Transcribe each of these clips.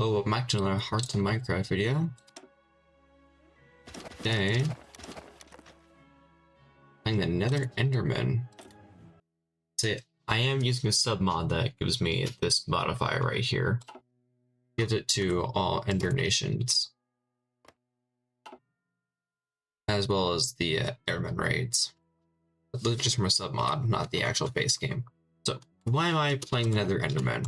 welcome back to another Heart to Minecraft video. Today, playing the Nether Endermen. I am using a sub mod that gives me this modifier right here. Gives it to all Ender Nations, as well as the Airman raids. But those are just from a sub mod, not the actual base game. So, why am I playing Nether Endermen?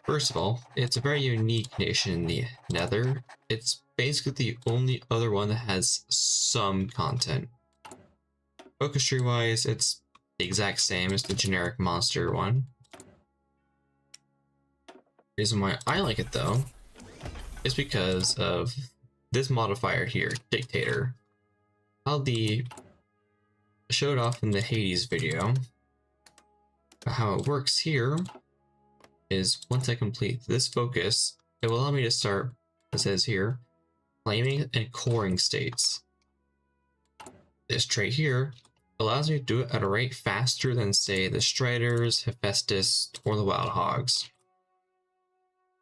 First of all, it's a very unique nation in the Nether. It's basically the only other one that has some content. Focus tree wise, it's the exact same as the generic monster one. The reason why I like it though is because of this modifier here, Dictator. I'll be showed off in the Hades video. How it works here is once I complete this focus, it will allow me to start, it says here, claiming and coring states. This trait here allows me to do it at a rate faster than, say, the Striders, Hephaestus, or the Wild Hogs.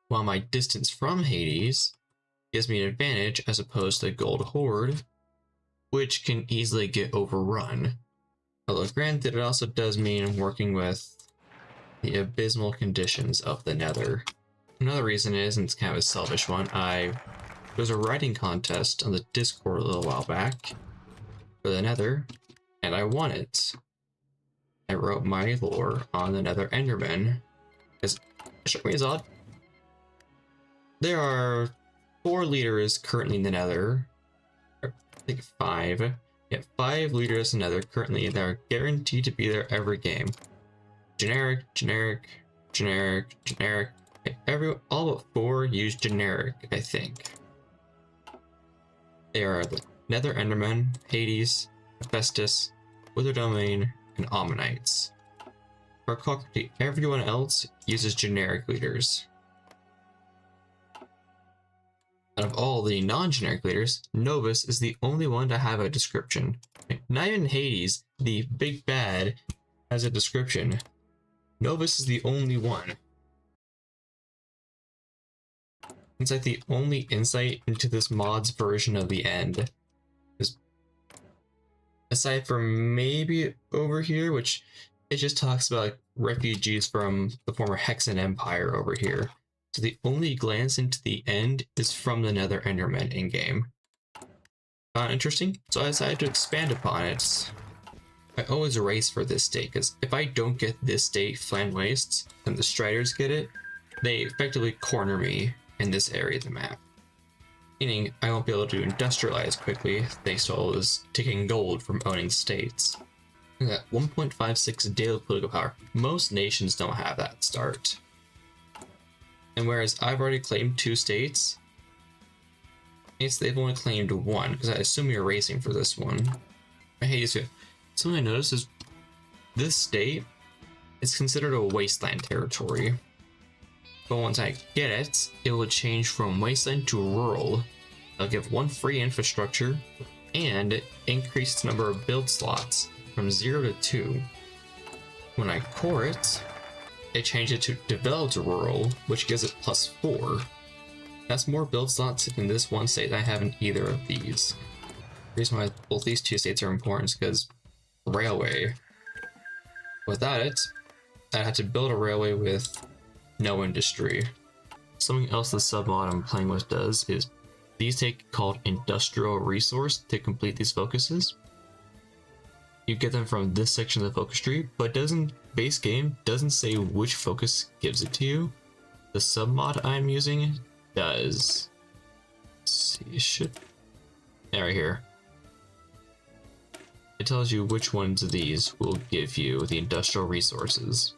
While my distance from Hades gives me an advantage as opposed to the Gold Horde, which can easily get overrun. Although granted, it also does mean working with the abysmal conditions of the Nether. Another reason is, and it's kind of a selfish one, there was a writing contest on the Discord a little while back for the Nether, and I won it. I wrote my lore on the Nether Endermen, because it struck me as odd. There are 4 leaders currently in the Nether, I think 5. Yeah, 5 leaders in the Nether currently that are guaranteed to be there every game. Generic. All but 4 use generic, I think. They are the Nether Endermen, Hades, Hephaestus, Wither Domain, and Ammonites. For Cockpit, everyone else uses generic leaders. Out of all the non-generic leaders, Novus is the only one to have a description. Not even Hades, the big bad, has a description. Novus is the only one. It's like the only insight into this mod's version of the end. Is aside from maybe over here, which it just talks about like refugees from the former Hexen Empire over here. So the only glance into the end is from the Nether Endermen in-game. Found interesting, so I decided to expand upon it. I always race for this state, because if I don't get this state, Flan Wastes, and the Striders get it, they effectively corner me in this area of the map. Meaning, I won't be able to industrialize quickly, thanks to all this taking gold from owning states. And that 1.56 daily political power. Most nations don't have that start. And whereas I've already claimed 2 states, they've only claimed 1, because I assume you're racing for this one. I hate this. Something I noticed is this state is considered a wasteland territory. But once I get it, it will change from wasteland to rural. I'll give 1 free infrastructure and increase the number of build slots from 0 to 2. When I core it, it changes it to developed rural, which gives it +4. That's more build slots in this one state than I have in either of these. The reason why both these 2 states are important is because railway. Without it, I'd have to build a railway with no industry. Something else the submod I'm playing with does is these take called industrial resource to complete these focuses. You get them from this section of the focus tree, but base game doesn't say which focus gives it to you. The submod I'm using does. Let's see, right here. It tells you which ones of these will give you the industrial resources.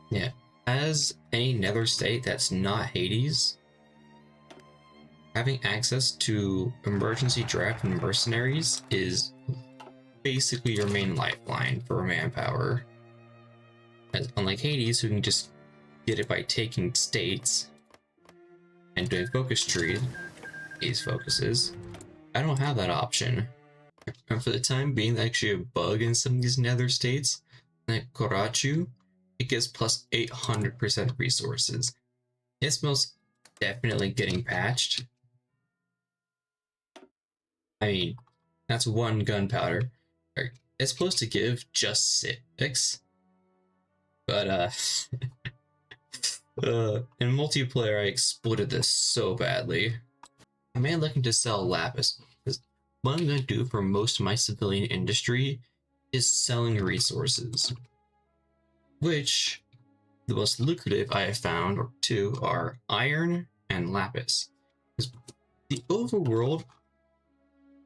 Yeah, as any Nether state that's not Hades, having access to emergency draft and mercenaries is basically your main lifeline for manpower. As unlike Hades, who can just get it by taking states and doing focus tree, these focuses, I don't have that option. And for the time being, actually a bug in some of these Nether states, like Korachu, it gives plus 800% resources. It's most definitely getting patched. I mean, that's one gunpowder. It's supposed to give just 6, but in multiplayer I exploited this so badly. I'm mainly looking to sell lapis, because what I'm going to do for most of my civilian industry is selling resources, which the most lucrative I have found two are iron and lapis. Because the overworld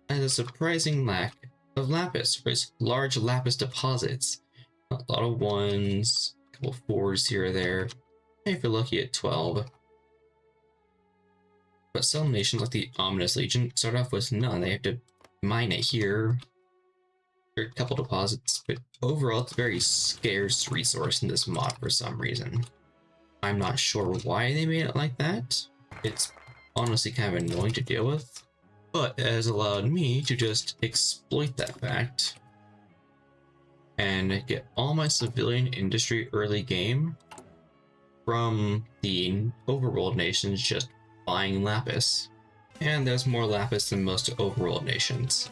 has a surprising lack of lapis. There's large lapis deposits, a lot of 1s, a couple 4s here or there, and if you're lucky at 12. But some nations like the Ominous Legion start off with none. They have to mine it here. There are a couple deposits, but overall it's a very scarce resource in this mod for some reason. I'm not sure why they made it like that. It's honestly kind of annoying to deal with, but it has allowed me to just exploit that fact and get all my civilian industry early game from the overworld nations just buying lapis. And there's more lapis than most overworld nations.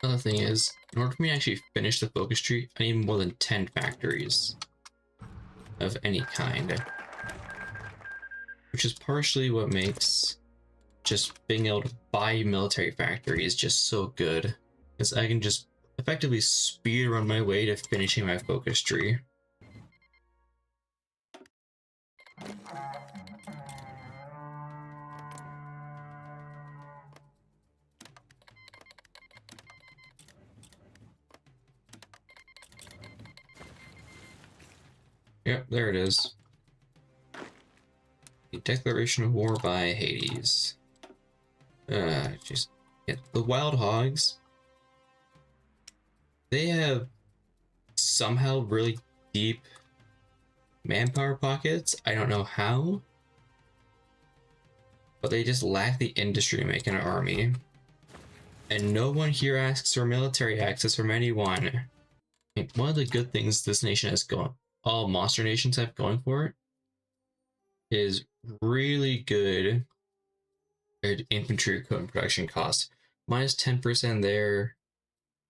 Another thing is, in order for me to actually finish the focus tree, I need more than 10 factories of any kind. Which is partially what makes just being able to buy military factories just so good. Because I can just effectively speedrun my way to finishing my focus tree. Yep, there it is. The Declaration of War by Hades. Just yeah, the wild hogs. They have somehow really deep manpower pockets. I don't know how, but they just lack the industry to make an army. And no one here asks for military access from anyone. I mean, one of the good things this nation has going, all monster nations have going for it, is really good at infantry equipment production cost. Minus 10% there,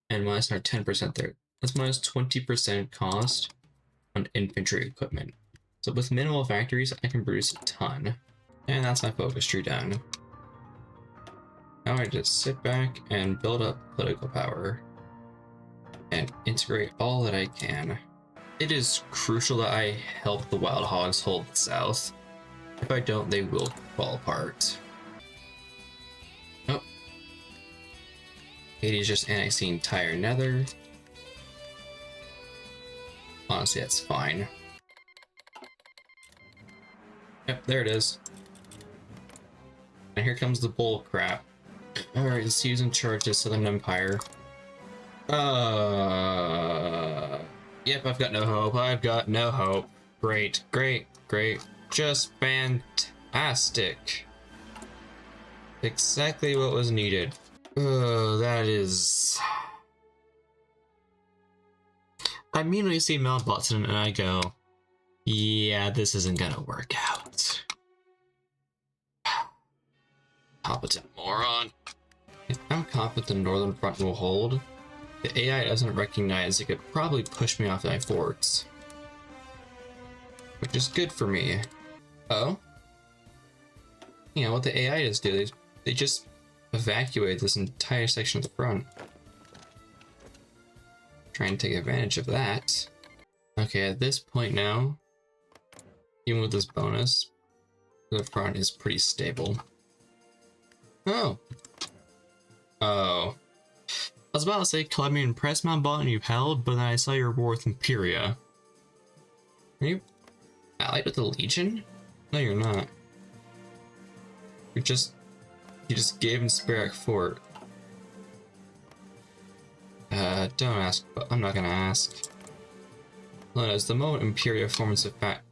and minus 10% there. That's minus 20% cost on infantry equipment. So with minimal factories, I can produce a ton. And that's my focus tree done. Now I just sit back and build up political power and integrate all that I can. It is crucial that I help the wild hogs hold the south. If I don't, they will fall apart. Oh. Hades just annexed the entire Nether. Honestly, that's fine. Yep, there it is. And here comes the bull crap. Alright, let's see who's in charge of the Southern Empire. Yep, I've got no hope. I've got no hope. Great, great, great. Just fantastic. Exactly what was needed. That is... I immediately see Mount Button and I go, yeah, this isn't gonna work out. Competent moron. I'm confident the northern front will hold. The AI doesn't recognize it could probably push me off my forts. Which is good for me. Oh? You know what the AI does do? They just evacuate this entire section of the front. Try and take advantage of that. Okay, at this point now, even with this bonus, the front is pretty stable. Oh. Oh. I was about to say, Colombian press Mount Button you've held, but then I saw your war with Imperia. Are you allied with the Legion? No, you're not. You just gave him Spirak Fort. Don't ask, but I'm not gonna ask. As the moment Imperia forms a fact.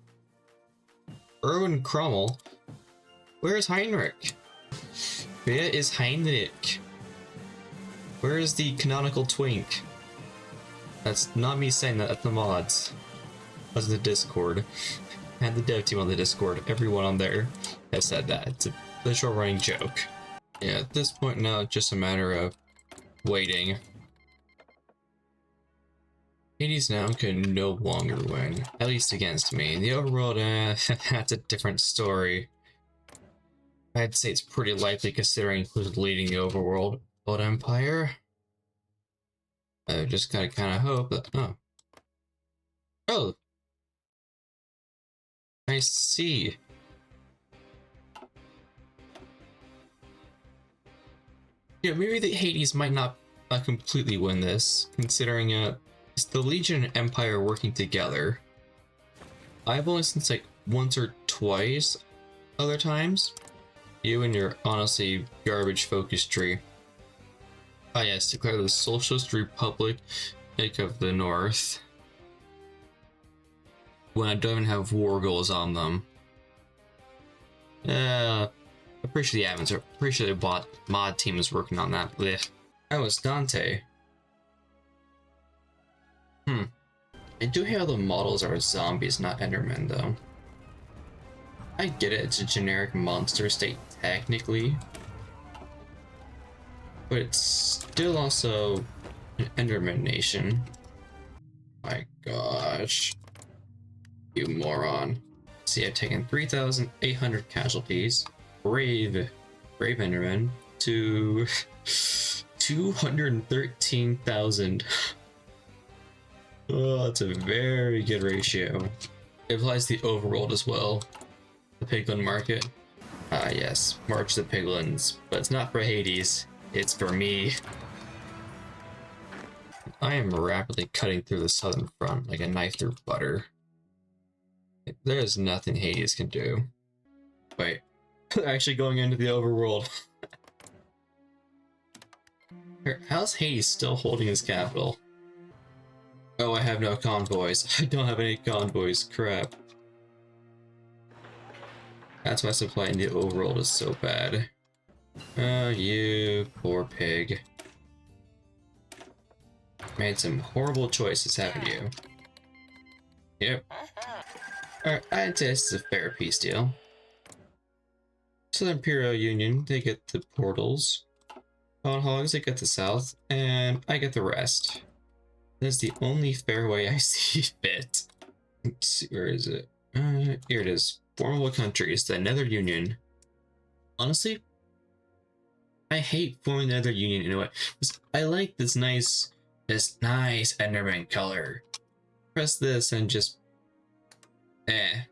Erwin Krommel? Where is Heinrich? Where is Heinrich? Where is the canonical twink? That's not me saying that, that's the mods. That's the Discord. And the dev team on the Discord, everyone on there has said that. It's a literal running joke. Yeah, at this point now, it's just a matter of waiting. Hades now can no longer win, at least against me. In the overworld, that's a different story. I'd say it's pretty likely considering who's leading the overworld empire. I just gotta kind of hope that. Oh, I see. Yeah, maybe the Hades might not completely win this, considering it's the Legion and Empire working together. I've only seen like once or twice other times. You and your honestly garbage focus tree. Ah yes, declare the Socialist Republic of the North. When I don't even have war goals on them. I'm pretty sure the admins are pretty sure the mod team is working on that. Blech. Oh, it's Dante. I do hear the models are zombies, not Endermen, though. I get it, it's a generic monster state, technically. But it's still also an Enderman nation. My gosh. You moron. See, I've taken 3,800 casualties. Brave Enderman to 213,000. Oh, that's a very good ratio. It applies to the overworld as well. The piglin market. Ah yes, March the Piglins. But it's not for Hades, it's for me. I am rapidly cutting through the southern front like a knife through butter. There's nothing Hades can do. Wait, actually going into the overworld. How's Hades still holding his capital? Oh, I have no convoys. I don't have any convoys. Crap. That's why supply in the overworld is so bad. Oh, you poor pig. Made some horrible choices, haven't you? Yep. Alright, I'd say this is a fair peace deal. Southern Imperial Union, they get the portals. Bone Hogs, they get the south, and I get the rest. That's the only fair way I see fit. Let's see, where is it? Here it is. Formable countries, the Nether Union. Honestly, I hate forming the Nether Union in a way. I like this nice Enderman color. Press this and just I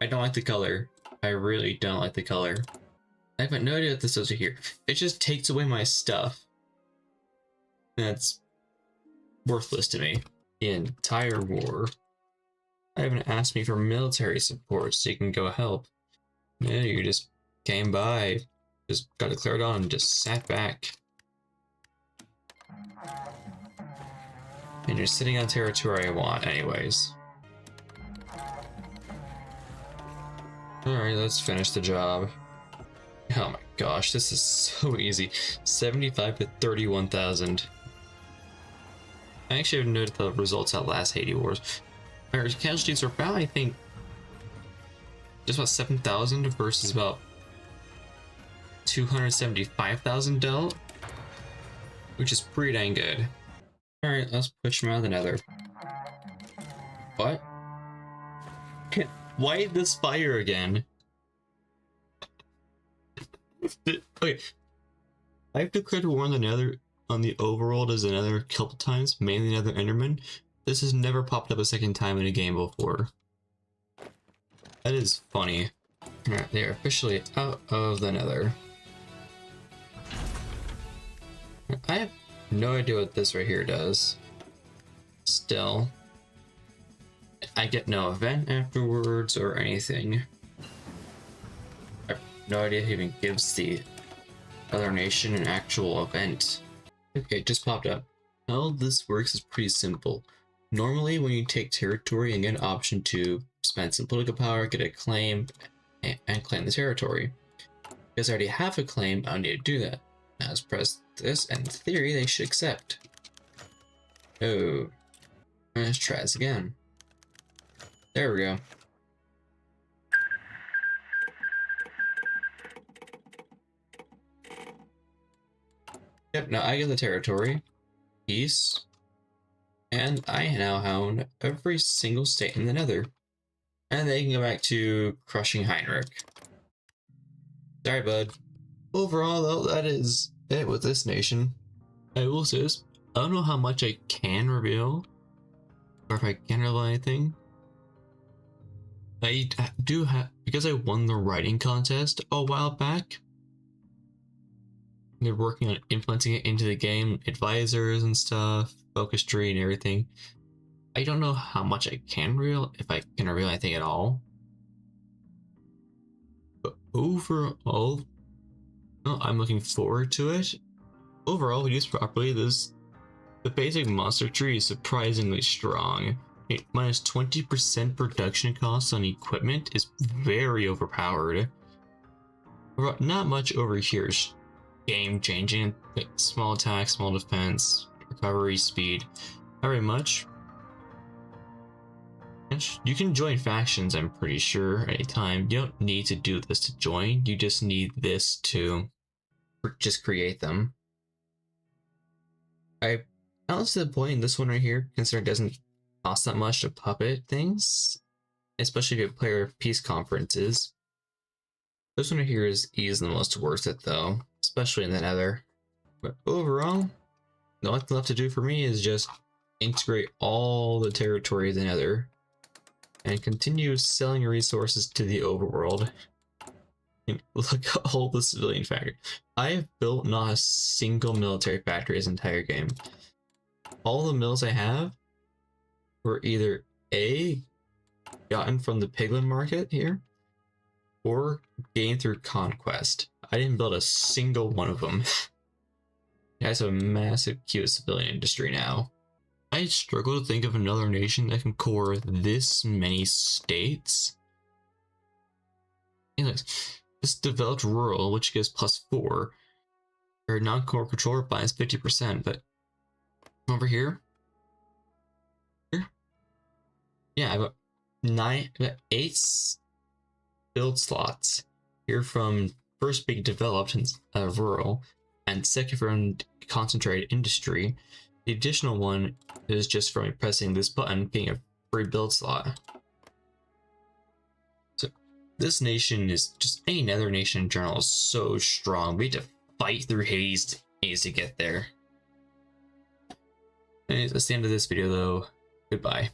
don't like the color. I really don't like the color. I have no idea what this does here. It just takes away my stuff. That's worthless to me. The entire war. I haven't asked me for military support so you can go help. Yeah, you just came by, just got declared on and just sat back. And you're sitting on territory I want anyways. Alright, let's finish the job. Oh my gosh, this is so easy. 75 to 31,000. I actually have noted the results at last Hades Wars. Our casualties are about, I think, just about 7,000 versus about 275,000 dealt, which is pretty dang good. Alright, let's push him out of the Nether. What? Why this fire again? Okay, I've declared war on the Nether, on the overworld as another couple times, mainly Nether Enderman. This has never popped up a second time in a game before. That is funny. Alright, they are officially out of the Nether. I have no idea what this right here does. Still, I get no event afterwards or anything. I have no idea who even gives the other nation an actual event. Okay, it just popped up. How this works is pretty simple. Normally, when you take territory and get an option to spend some political power, get a claim, and claim the territory. Because I already have a claim, I don't need to do that. Now let's press this, and in theory, they should accept. Oh. Let's try this again. There we go. Yep, now I get the territory. Peace. And I now own every single state in the Nether. And they can go back to crushing Heinrich. Sorry, bud. Overall, though, that is it with this nation. I will say this, I don't know how much I can reveal, or if I can reveal anything. I do have, because I won the writing contest a while back, they're working on implementing it into the game, advisors and stuff, focus tree and everything. I don't know how much I can reveal, if I can reveal anything at all. But overall, well, I'm looking forward to it. Overall, used properly, the basic monster tree is surprisingly strong. Minus 20% production costs on equipment is very overpowered. Not much over here is game changing. Like small attack, small defense, recovery speed. Not very much. You can join factions, I'm pretty sure, anytime. You don't need to do this to join. You just need this to just create them. I honestly the point in this one right here, considering it doesn't cost that much to puppet things, especially if you play peace conferences. This one right here is easily the most worth it though, especially in the Nether. But overall, the only thing left to do for me is just integrate all the territory of the Nether and continue selling resources to the overworld. And look at all the civilian factory. I have built not a single military factory this entire game. All the mills I have were either A, gotten from the piglin market here, or gained through conquest. I didn't build a single one of them. It has a massive cute civilian industry now. I struggle to think of another nation that can core this many states. Anyways, this developed rural, which gives +4, or non-core controller binds 50%, but over here, yeah, I've got 8 build slots here from first being developed in rural, and second from concentrated industry. The additional one is just from pressing this button, getting a free build slot. So this nation is just any Nether nation in general is so strong. We had to fight through Hades to get there. Anyways, that's the end of this video though. Goodbye.